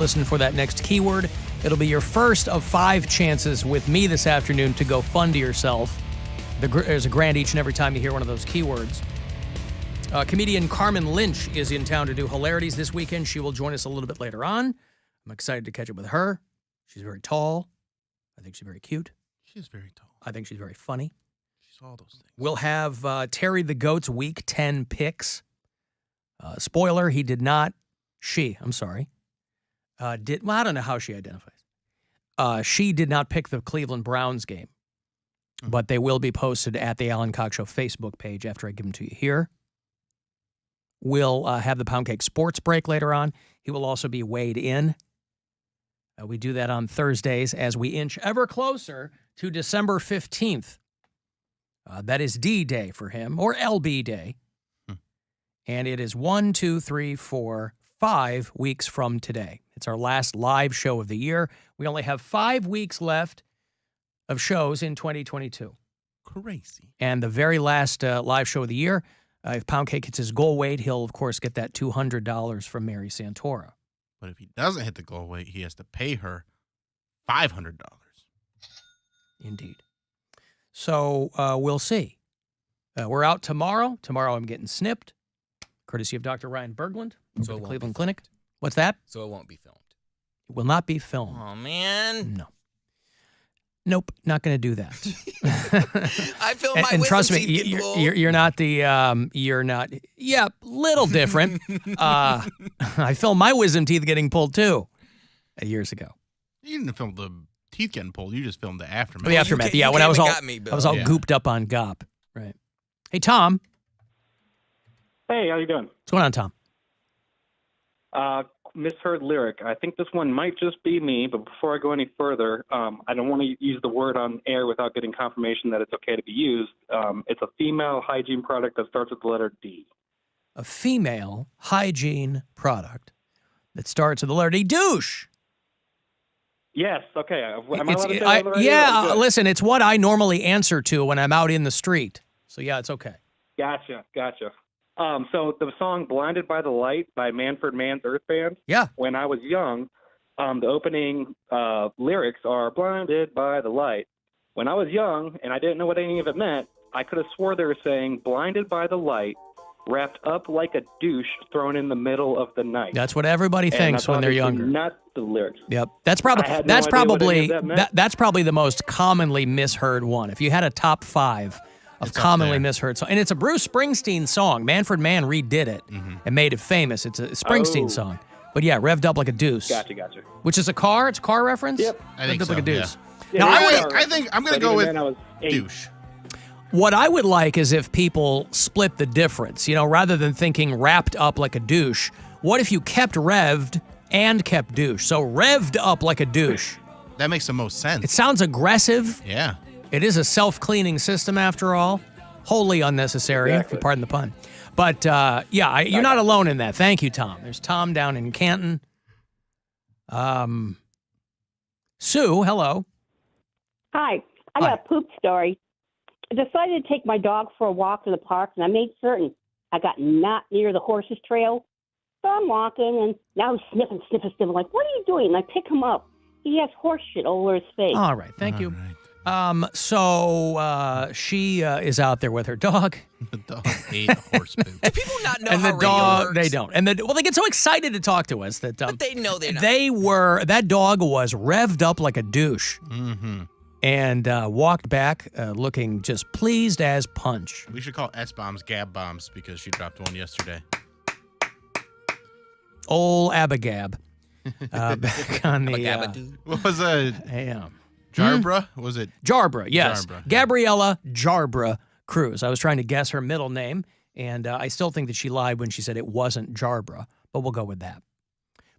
Listen for that next keyword. It'll be your first of 5 chances with me this afternoon to go fund to yourself. There's a grand each and every time you hear one of those keywords. Comedian Carmen Lynch is in town to do hilarities this weekend. She will join us a little bit later on. I'm excited to catch up with her. She's very tall. I think she's very cute. She's very tall. I think she's very funny. She's all those things. We'll have Terry the Goat's Week 10 picks. Spoiler, he did not. I'm sorry. I don't know how she identifies. She did not pick the Cleveland Browns game, but they will be posted at the Alan Cox Show Facebook page after I give them to you here. We'll have the Poundcake Sports Break later on. He will also be weighed in. We do that on Thursdays as we inch ever closer to December 15th. That is D-Day for him, or LB Day. And it is 1, 2, 3, 4, 5 weeks from today. It's our last live show of the year. We only have 5 weeks left of shows in 2022. Crazy. And the very last live show of the year, if Poundcake hits his goal weight, he'll, of course, get that $200 from Mary Santora. But if he doesn't hit the goal weight, he has to pay her $500. Indeed. So we'll see. We're out tomorrow. Tomorrow I'm getting snipped, courtesy of Dr. Ryan Berglund of the Cleveland Clinic. What's that? So it won't be filmed. It will not be filmed. Oh, man. No. Nope, not going to do that. I film my and trust me, people. you're not the, you're not, yeah, little different. I filmed my wisdom teeth getting pulled too years ago. You didn't film the teeth getting pulled. You just filmed the aftermath. The aftermath, yeah, when I was all gooped up on GOP. Right. Hey, Tom. Hey, how you doing? What's going on, Tom? Misheard lyric. I think this one might just be me, but before I go any further, I don't want to use the word on air without getting confirmation that it's okay to be used. It's a female hygiene product that starts with the letter D. A female hygiene product that starts with the letter D. Douche. Yes, okay. Am I allowed to say that on the radio? Yeah, listen, it's what I normally answer to when I'm out in the street. So, yeah, it's okay. Gotcha. So the song Blinded by the Light by Manfred Mann's Earth Band. Yeah. When I was young, the opening lyrics are blinded by the light. When I was young and I didn't know what any of it meant, I could have swore they were saying blinded by the light, wrapped up like a douche thrown in the middle of the night. That's what everybody thinks when they're younger. Not the lyrics. Yep. That's probably that's probably the most commonly misheard one. If you had a top 5 of commonly misheard songs. And it's a Bruce Springsteen song. Manfred Mann redid it and made it famous. It's a Springsteen song. But yeah, revved up like a deuce. Gotcha. Which is a car? It's a car reference? Yep. I think revved up so, like a deuce. Yeah. Now, I think I'm going to go with douche. What I would like is if people split the difference. You know, rather than thinking wrapped up like a douche, what if you kept revved and kept douche? So revved up like a douche. That makes the most sense. It sounds aggressive. Yeah. It is a self-cleaning system, after all. Wholly unnecessary, if you pardon the pun. But, you're not alone in that. Thank you, Tom. There's Tom down in Canton. Sue, hello. Hi. I got a poop story. I decided to take my dog for a walk in the park, and I made certain I got not near the horse's trail. So I'm walking, and now he's sniffing. I'm like, what are you doing? And I pick him up. He has horse shit all over his face. All right. Thank you. So she is out there with her dog. The dog ate a horse poop. Do people not know and how the dog, radio works? they don't. And they get so excited to talk to us that But they know they're not. that dog was revved up like a douche. Mm-hmm. And walked back looking just pleased as punch. We should call S-bombs Gab bombs because she dropped one yesterday. Old Abagab. Back on the... What was it? Jarbra? Was it? Jarbra, yes. Jarbra. Gabriella Jarbra Cruz. I was trying to guess her middle name, and I still think that she lied when she said it wasn't Jarbra, but we'll go with that.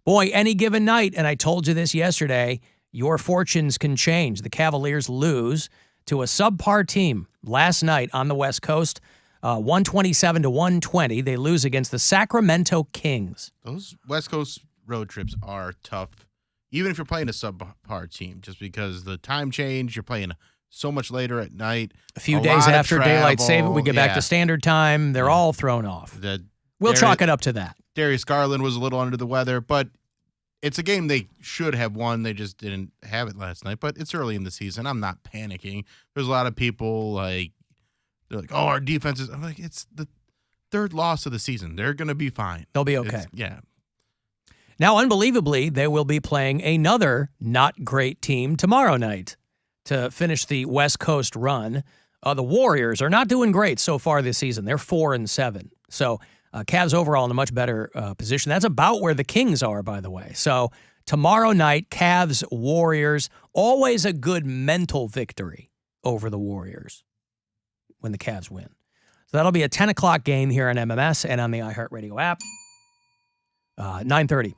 Boy, any given night, and I told you this yesterday, your fortunes can change. The Cavaliers lose to a subpar team last night on the West Coast, 127-120. They lose against the Sacramento Kings. Those West Coast road trips are tough, even if you're playing a subpar team, just because the time change, you're playing so much later at night. A few days after daylight saving, we get back to standard time. They're all thrown off. We'll chalk it up to that. Darius Garland was a little under the weather, but it's a game they should have won. They just didn't have it last night, but it's early in the season. I'm not panicking. There's a lot of people they're like, oh, our defense is. I'm like, it's the third loss of the season. They're going to be fine. They'll be okay. Yeah. Now, unbelievably, they will be playing another not great team tomorrow night to finish the West Coast run. The Warriors are not doing great so far this season. They're 4-7. So Cavs overall in a much better position. That's about where the Kings are, by the way. So tomorrow night, Cavs, Warriors, always a good mental victory over the Warriors when the Cavs win. So that'll be a 10 o'clock game here on MMS and on the iHeartRadio app. 9:30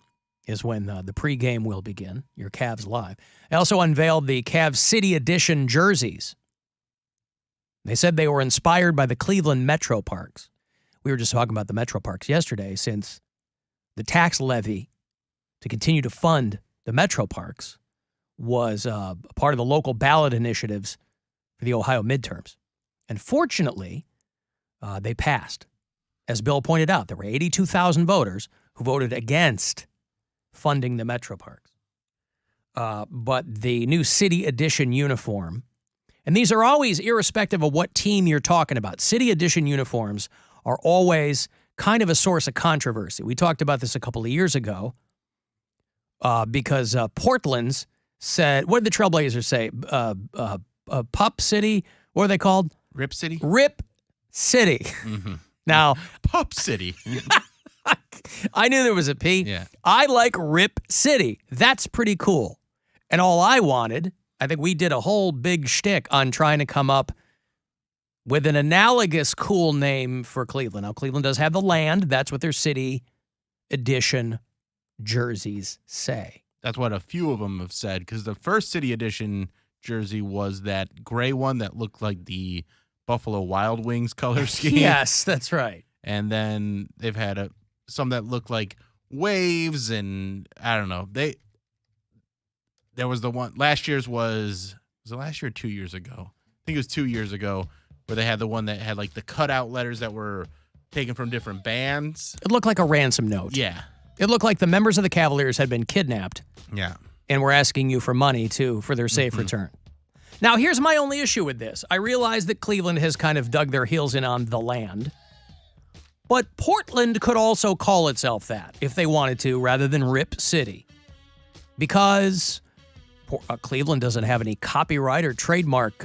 is when the pregame will begin, your Cavs Live. They also unveiled the Cavs City Edition jerseys. They said they were inspired by the Cleveland Metro Parks. We were just talking about the Metro Parks yesterday, since the tax levy to continue to fund the Metro Parks was a part of the local ballot initiatives for the Ohio midterms. And fortunately, they passed. As Bill pointed out, there were 82,000 voters who voted against funding the Metro Parks. But the new City Edition uniform, and these are always irrespective of what team you're talking about. City Edition uniforms are always kind of a source of controversy. We talked about this a couple of years ago because Portland's said, what did the Trailblazers say? Pup City? What are they called? Rip City? Rip City. Mm-hmm. Now, Pup City. I knew there was a P. Yeah. I like Rip City. That's pretty cool. And all I wanted, I think we did a whole big shtick on trying to come up with an analogous cool name for Cleveland. Now, Cleveland does have the land. That's what their City Edition jerseys say. That's what a few of them have said, because the first City Edition jersey was that gray one that looked like the Buffalo Wild Wings color scheme. Yes, that's right. And then they've had some that looked like waves, and I don't know. There was the one last year's was it last year or 2 years ago? I think it was 2 years ago, where they had the one that had like the cutout letters that were taken from different bands. It looked like a ransom note. Yeah. It looked like the members of the Cavaliers had been kidnapped. Yeah. And were asking you for money, too, for their safe return. Now, here's my only issue with this. I realize that Cleveland has kind of dug their heels in on the land. But Portland could also call itself that, if they wanted to, rather than Rip City. Because Cleveland doesn't have any copyright or trademark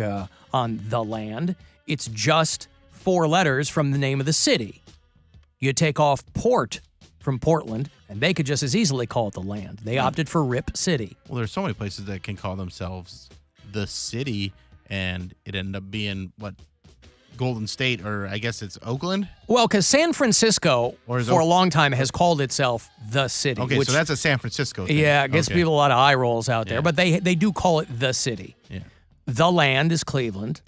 on the land. It's just 4 letters from the name of the city. You take off Port from Portland, and they could just as easily call it the land. They opted for Rip City. Well, there's so many places that can call themselves the city, and it ended up being, Golden State, or I guess it's Oakland? Well, because San Francisco, for a long time, has called itself the city. Okay, so that's a San Francisco thing. Yeah, it gives people a lot of eye rolls out there, but they do call it the city. Yeah. The land is Cleveland.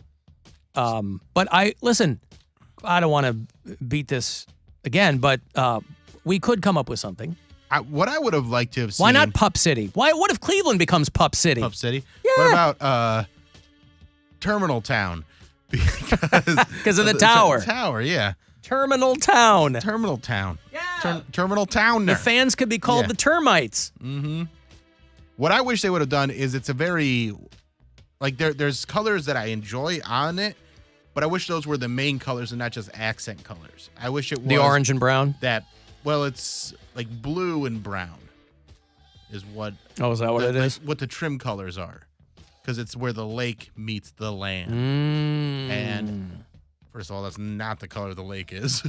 But I don't want to beat this again, but we could come up with something. What I would have liked to have seen... Why not Pup City? What if Cleveland becomes Pup City? Pup City? Yeah. What about Terminal Town? Because of the tower. Tower, yeah. Terminal Town. Terminal Town. Yeah. Terminal Town. The fans could be called the termites. Mm-hmm. What I wish they would have done is it's a very... there's colors that I enjoy on it, but I wish those were the main colors and not just accent colors. I wish it was... The orange and brown? It's like blue and brown is what... Oh, is that what it is? What the trim colors are. Because it's where the lake meets the land. And first of all, that's not the color the lake is.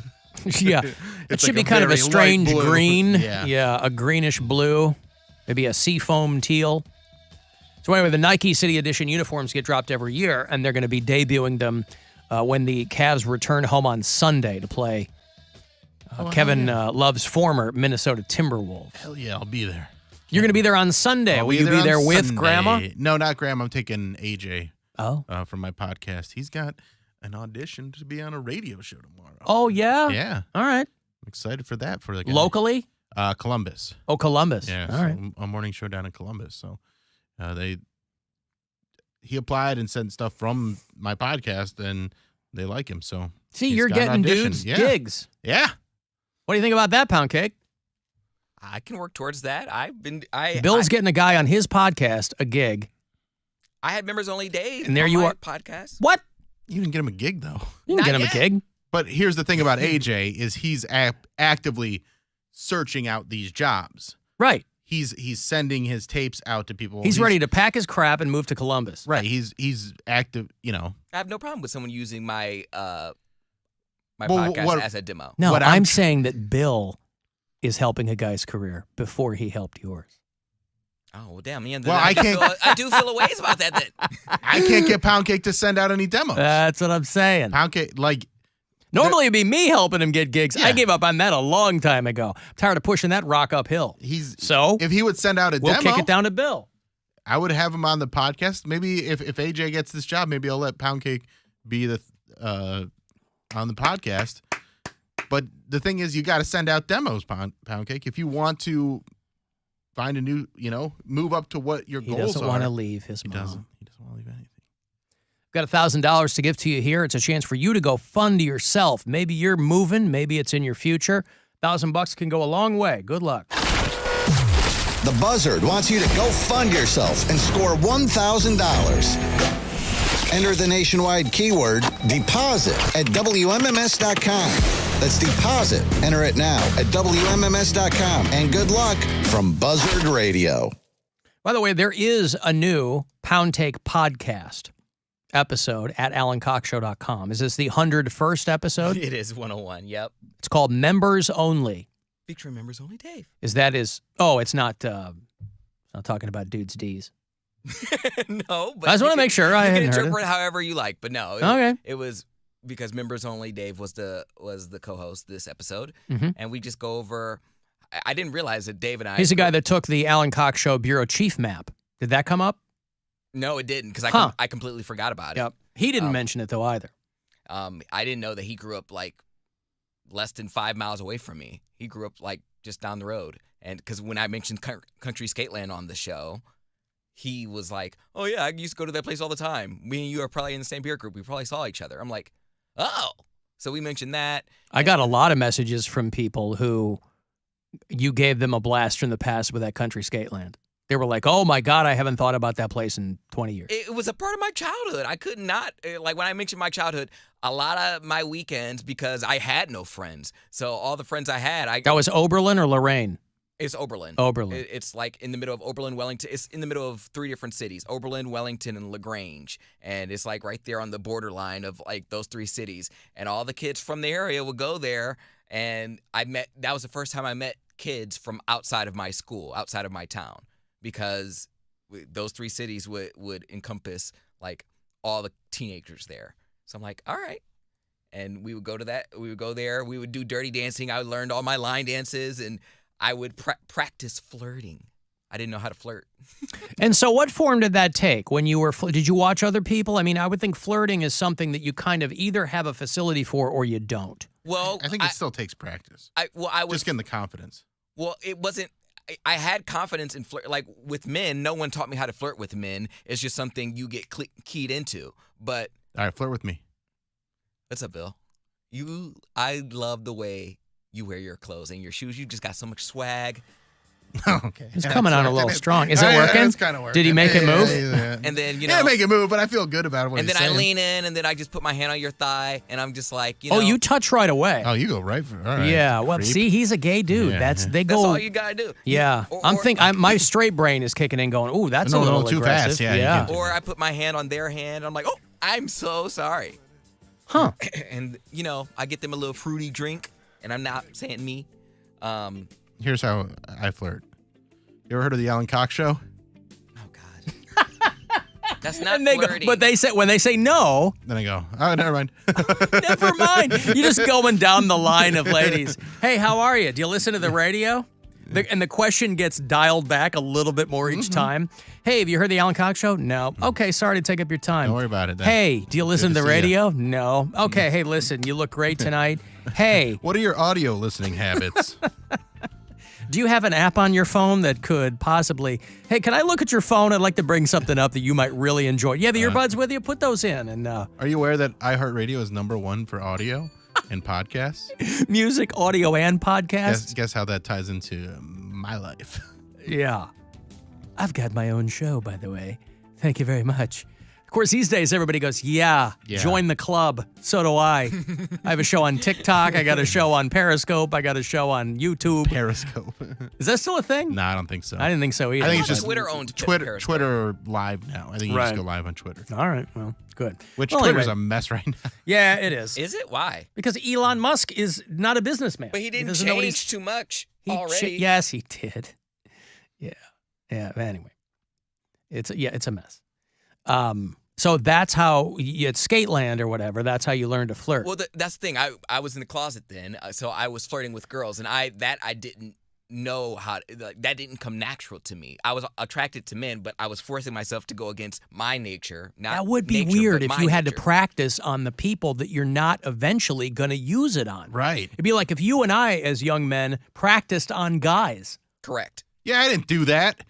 Yeah. It should be kind of a strange green. Yeah, a greenish blue. Maybe a seafoam teal. So anyway, the Nike City Edition uniforms get dropped every year, and they're going to be debuting them when the Cavs return home on Sunday to play Kevin Love's former Minnesota Timberwolves. Hell yeah, I'll be there. You're going to be there on Sunday. Will you be there with Sunday. Grandma? No, not Grandma. I'm taking AJ from my podcast. He's got an audition to be on a radio show tomorrow. Oh, yeah? Yeah. All right. I'm excited for that. For the guy. Locally? Columbus. Oh, Columbus. Yeah. All right. A morning show down in Columbus. So he applied and sent stuff from my podcast, and they like him. So see, you're getting dudes gigs. Yeah. What do you think about that, Poundcake? I can work towards that. Bill's getting a guy on his podcast a gig. I had members only Dave. And there on you my are. Podcast. What? You didn't get him a gig, though. You can Not get him yet. a gig. But here's the thing about AJ is he's actively searching out these jobs. Right. He's sending his tapes out to people. He's ready to pack his crap and move to Columbus. Right. He's active, I have no problem with someone using my Well, podcast as a demo. No, What I'm I'm- saying that Bill is helping a guy's career before he helped yours. Oh, well, damn. Yeah, Well, I can't- I do feel a ways about that then. I can't get Poundcake to send out any demos. That's what I'm saying. Poundcake, like, Normally it'd be me helping him get gigs. I Yeah. gave up on that a long time ago. I'm tired of pushing that rock uphill. So if he would send out a we'll demo, kick it down to Bill. I would have him on the podcast. Maybe if AJ gets this job, maybe I'll let Poundcake be the on the podcast. But the thing is, you got to send out demos, Poundcake, if you want to find a new, move up to what your He goals doesn't are. want to leave his He mom. doesn't. He doesn't want to leave anything. Got $1,000 to give to you here. It's a chance for you to go fund yourself. Maybe you're moving. Maybe it's in your future. $1,000 can go a long way. Good luck. The Buzzard wants you to go fund yourself and score $1,000. Enter the nationwide keyword deposit at WMMS.com. That's deposit. Enter it now at WMMS.com. And good luck from Buzzard Radio. By the way, there is a new Poundcake podcast episode at AlanCoxShow.com. Is this the 101st episode? It is 101. Yep. It's called Members Only. Featuring members only Dave. It's not talking about dudes D's. No, but I just want to make sure I you can hadn't heard interpret it. however you like, but no. Okay. It was because members only Dave was the co-host this episode, Mhm. and we just go over. I didn't realize that Dave and I. He's the guy that took the Alan Cox Show Bureau Chief map. Did that come up? No, it didn't because Huh. I completely forgot about it. Yep. He didn't Um, mention it though either. I didn't know that he grew up like less than 5 miles away from me. He grew up like just down the road, and because when I mentioned Country Skateland on the show, he was like, "Oh yeah, I used to go to that place all the time. Me and you are probably in the same peer group. We probably saw each other." I'm like, "Oh." So we mentioned that. I got a lot of messages from people who you gave them a blast from the past with that Country Skateland. They were like, "Oh my God, I haven't thought about that place in 20 years." It was a part of my childhood. I could not, like when I mentioned my childhood, a lot of my weekends, because I had no friends. So all the friends I had, That was Oberlin or Lorraine? it's Oberlin. Oberlin. It's like in the middle of Oberlin, Wellington. It's in the middle of 3 different cities, Oberlin, Wellington, and LaGrange. And it's like right there on the borderline of like those 3 cities. And all the kids from the area would go there. And that was the first time I met kids from outside of my school, outside of my town. Because those 3 cities would encompass like all the teenagers there. So I'm like, all right. And we would go to that. We would go there. We would do dirty dancing. I learned all my line dances, and I would practice flirting. I didn't know how to flirt. And so what form did that take when you were, did you watch other people? I mean, I would think flirting is something that you kind of either have a facility for or you don't. Well, I think it still takes practice. I was Just getting the confidence. Well, it wasn't. I had confidence in flirt. Like with men, no one taught me how to flirt with men. It's just something you get keyed into. But All right, flirt with me. what's up, Bill? I love the way you wear your clothes and your shoes. You just got so much swag. Okay. It's coming on a little strong. Is it working? It's kind of working. Did he make it move? And then Yeah, make it move, but I feel good about it. and then I lean in, and then I just put my hand on your thigh, and I'm just like, Oh, you touch right away. Oh, you go right for all right. Yeah, well, creep. see, he's a gay dude. Yeah, That's yeah. they That's go. all you gotta do. Yeah, my straight brain is kicking in, going, "Ooh, that's No, a no, little too aggressive." fast. Yeah, you Or I put my hand on their hand. I'm like, oh, I'm so sorry. Huh. And I get them a little fruity drink, and I'm not saying me. Here's how I flirt. You ever heard of the Alan Cox Show? Oh God, that's not And they go, flirting. but when they say no, Then I go, oh, never mind. never mind. You're just going down the line of ladies. Hey, how are you? Do you listen to the radio? And the question gets dialed back a little bit more each time. Hey, have you heard the Alan Cox Show? No. Okay, sorry to take up your time. Don't worry about it then. Hey, do you listen Good to to the see ya. radio? No. Okay, hey, listen, you look great tonight. Hey, What are your audio listening habits? do you have an app on your phone that could possibly, hey, can I look at your phone? I'd like to bring something up that you might really enjoy. Yeah, the earbuds with you? Put those in. And Are you aware that iHeartRadio is #1 for audio and podcasts? music, audio, and podcasts. Guess how that ties into my life. Yeah. I've got my own show, by the way. Thank you very much. Of course, these days, everybody goes, yeah, join the club. So do I. I have a show on TikTok. I got a show on Periscope. I got a show on YouTube. Periscope. Is that still a thing? No, I don't think so. I didn't think so either. I think it's just Twitter owns Twitter Periscope. live now. I think you just go live on Twitter. All right. Well, good. Which Well, Twitter's anyway. a mess right now. Yeah, it is. Is it? Why? Because Elon Musk is not a businessman. But he didn't doesn't know what change too much he already. Yes, he did. Yeah. Yeah. Anyway, it's a mess. So that's how at Skateland or whatever. That's how you learn to flirt. Well, that's the thing. I was in the closet then, so I was flirting with girls, and I didn't know how that didn't come natural to me. I was attracted to men, but I was forcing myself to go against my nature. Not that would be nature, weird but if my you had to nature. practice on the people that you're not eventually going to use it on. Right. It'd be like if you and I, as young men, practiced on guys. Correct. Yeah, I didn't do that.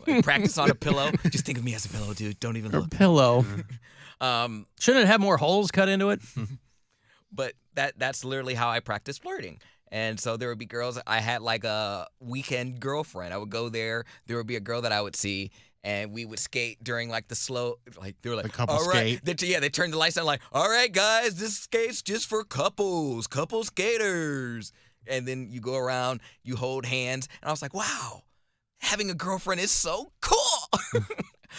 Like, practice on a pillow. Just think of me as a pillow, dude. Don't even Or look. pillow. Shouldn't it have more holes cut into it? But that's literally how I practiced flirting. And so there would be girls. I had like a weekend girlfriend. I would go there. There would be a girl that I would see, and we would skate during like the slow. Like they were like, The couple all right. skate. They turned the lights on. Like, all right, guys, this skate's just for couple skaters. And then you go around, you hold hands, and I was like, wow, having a girlfriend is so cool.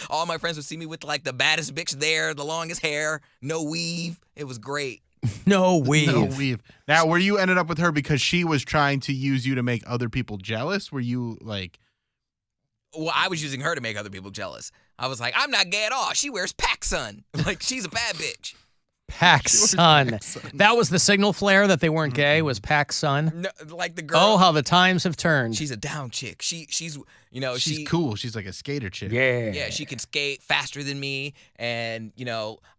All my friends would see me with like the baddest bitch there, the longest hair, no weave. It was great. No weave. No weave. Now, were you ended up with her because she was trying to use you to make other people jealous? Were you like... Well, I was using her to make other people jealous. I was like, I'm not gay at all. She wears PacSun. Like, she's a bad bitch. PacSun. That was the signal flare that they weren't gay, was PacSun. No, like the girl. Oh, how the times have turned. She's a down chick. She's She's cool. She's like a skater chick. Yeah, she can skate faster than me, and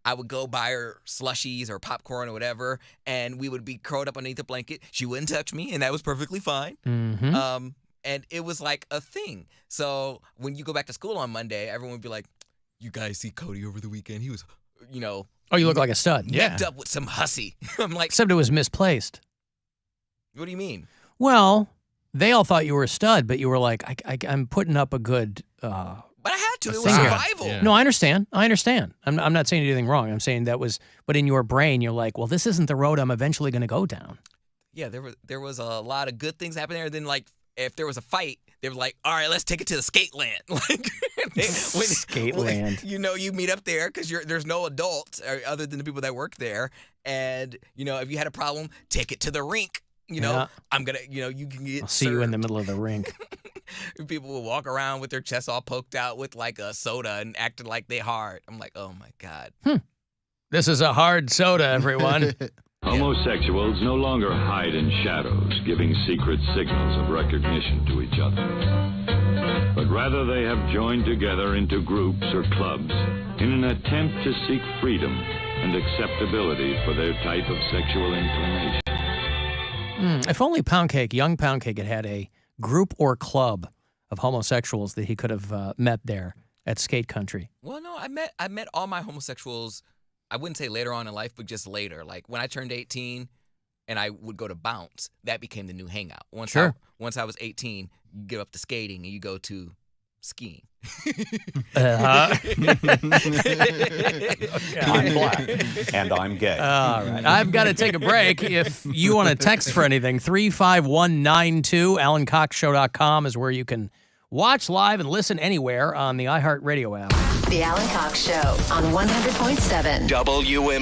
I would go buy her slushies or popcorn or whatever, and we would be curled up underneath a blanket. She wouldn't touch me, and that was perfectly fine. Mm-hmm. And it was like a thing. So when you go back to school on Monday, everyone would be like, "You guys see Cody over the weekend? He was, Oh, you look like a stud. necked up with some hussy." I'm like, Except it was misplaced. what do you mean? Well, they all thought you were a stud, but you were like, I'm putting up a good... But I had to. It was thing here. survival. Yeah. No, I understand. I'm not saying anything wrong. I'm saying that was... But in your brain, you're like, well, this isn't the road I'm eventually going to go down. Yeah, there was a lot of good things happening there. Then, like, if there was a fight, they were like, all right, let's take it to the Skateland. Like, Skateland. You meet up there because there's no adults other than the people that work there. And, if you had a problem, take it to the rink. Yeah. I'm going to, you can get I'll see you in the middle of the rink. People will walk around with their chests all poked out with, like, a soda and acting like they hard. I'm like, oh, my God. This is a hard soda, everyone. Homosexuals no longer hide in shadows, giving secret signals of recognition to each other. But rather they have joined together into groups or clubs in an attempt to seek freedom and acceptability for their type of sexual inclination. If only young Poundcake had a group or club of homosexuals that he could have met there at Skate Country. Well, no, I met all my homosexuals. I wouldn't say later on in life, but just later. Like when I turned 18 and I would go to Bounce, that became the new hangout. Once I was 18, you give up to skating and you go to skiing. Uh-huh. I'm black and I'm gay. All right. I've got to take a break. If you want to text for anything, 35192, AlanCoxShow.com is where you can watch live and listen anywhere on the iHeartRadio app. The Alan Cox Show on 100.7 WMMS.